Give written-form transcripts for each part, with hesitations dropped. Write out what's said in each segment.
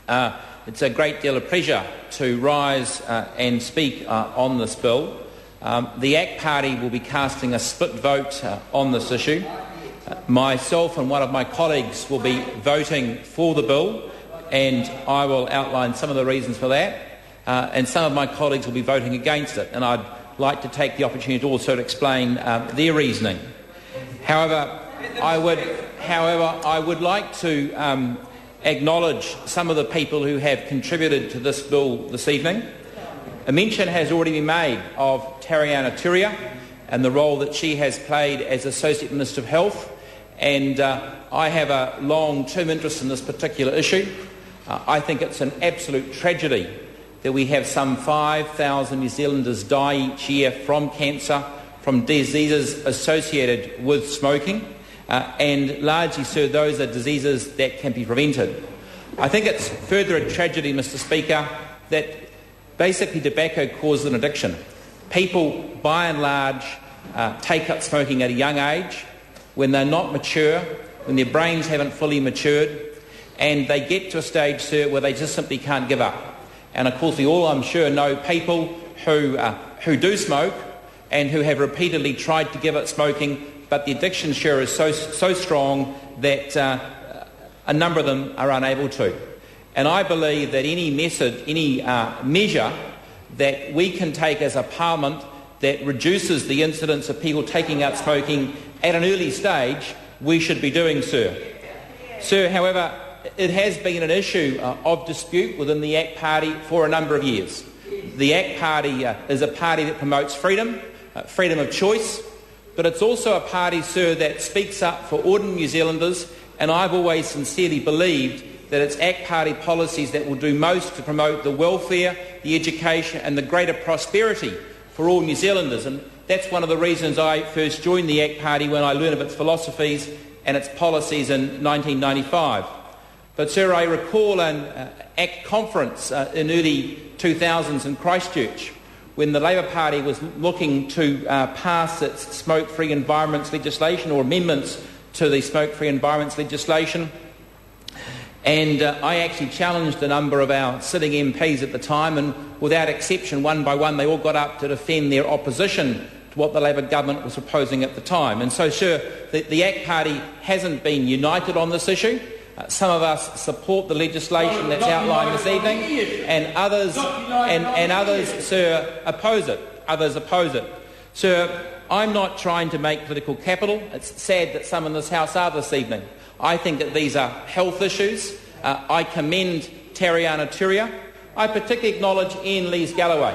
It's a great deal of pleasure to rise and speak on this bill. The ACT Party will be casting a split vote on this issue. Myself and one of my colleagues will be voting for the bill, and I will outline some of the reasons for that. And some of my colleagues will be voting against it, and I'd like to take the opportunity to also explain their reasoning. However, I would like to acknowledge some of the people who have contributed to this bill this evening. A mention has already been made of Tariana Turia and the role that she has played as Associate Minister of Health, and I have a long-term interest in this particular issue. I think it's an absolute tragedy that we have some 5,000 New Zealanders die each year from cancer, from diseases associated with smoking, and largely, sir, those are diseases that can be prevented. I think it's further a tragedy, Mr Speaker, that basically tobacco causes an addiction. People, by and large, take up smoking at a young age, when they're not mature, when their brains haven't fully matured, and they get to a stage, sir, where they just simply can't give up. And of course, we all, I'm sure, know people who do smoke and who have repeatedly tried to give up smoking, but the addiction sure is so strong that a number of them are unable to. And I believe that any measure that we can take as a parliament that reduces the incidence of people taking up smoking at an early stage, we should be doing, sir. Sir, however, it has been an issue of dispute within the ACT Party for a number of years. The ACT Party is a party that promotes freedom of choice, but it's also a party, sir, that speaks up for ordinary New Zealanders, and I've always sincerely believed that it's ACT Party policies that will do most to promote the welfare, the education and the greater prosperity for all New Zealanders. And that's one of the reasons I first joined the ACT Party, when I learned of its philosophies and its policies in 1995. But, sir, I recall an ACT conference in early 2000s in Christchurch, when the Labour Party was looking to pass its smoke-free environments legislation, or amendments to the smoke-free environments legislation. And I actually challenged a number of our sitting MPs at the time, and without exception, one by one, they all got up to defend their opposition to what the Labour government was proposing at the time. And so, sir, the ACT Party hasn't been united on this issue. Some of us support the legislation that's outlined this evening, and others, sir, oppose it. Others oppose it. Sir, I'm not trying to make political capital. It's sad that some in this House are this evening. I think that these are health issues. I commend Tariana Turia. I particularly acknowledge Ian Lees-Galloway,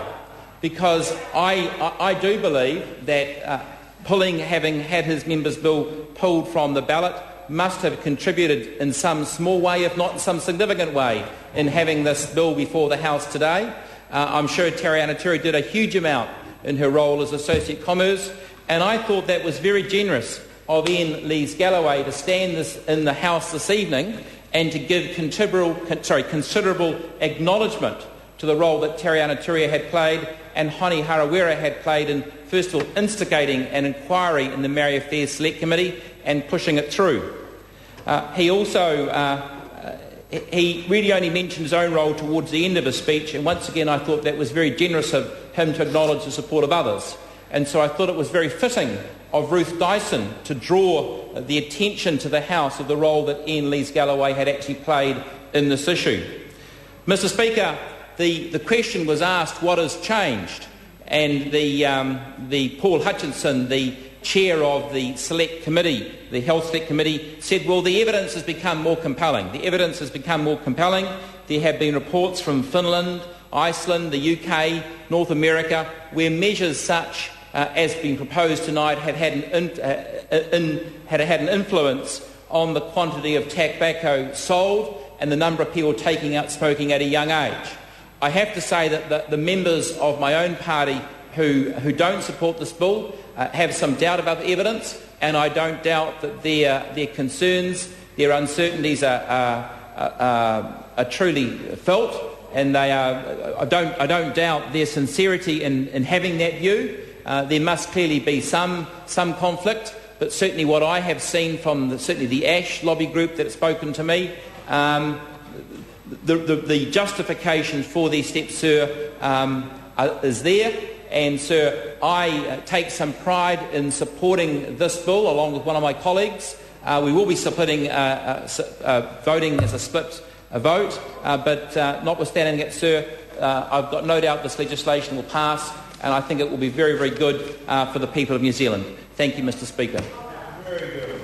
because I do believe that having had his members' bill pulled from the ballot, must have contributed in some small way, if not in some significant way, in having this bill before the House today. I'm sure Tariana Turia did a huge amount in her role as Associate Commerce, and I thought that was very generous of Ian Lees-Galloway to stand in the House this evening and to give considerable acknowledgement to the role that Tariana Turia had played and Honi Harawira had played in, first of all, instigating an inquiry in the Maori Affairs Select Committee and pushing it through. He really only mentioned his own role towards the end of his speech, and once again I thought that was very generous of him to acknowledge the support of others. And so I thought it was very fitting of Ruth Dyson to draw the attention to the House of the role that Ian Lees-Galloway had actually played in this issue. Mr Speaker, the question was asked, what has changed? And the Paul Hutchinson, the chair of the Select Committee, the Health Select Committee, said, well, the evidence has become more compelling. The evidence has become more compelling. There have been reports from Finland, Iceland, the UK, North America, where measures such as being proposed tonight have had an influence on the quantity of tobacco sold and the number of people taking up smoking at a young age. I have to say that the members of my own party who don't support this bill have some doubt about the evidence, and I don't doubt that their concerns, their uncertainties are truly felt, and they are. I don't doubt their sincerity in having that view. There must clearly be some conflict, but certainly what I have seen from certainly the ASH lobby group that has spoken to me, the justification for these steps, sir, is there. And, sir, I take some pride in supporting this bill along with one of my colleagues. We will be voting as a split vote, but notwithstanding it, sir, I've got no doubt this legislation will pass, and I think it will be very, very good for the people of New Zealand. Thank you, Mr. Speaker. Very good.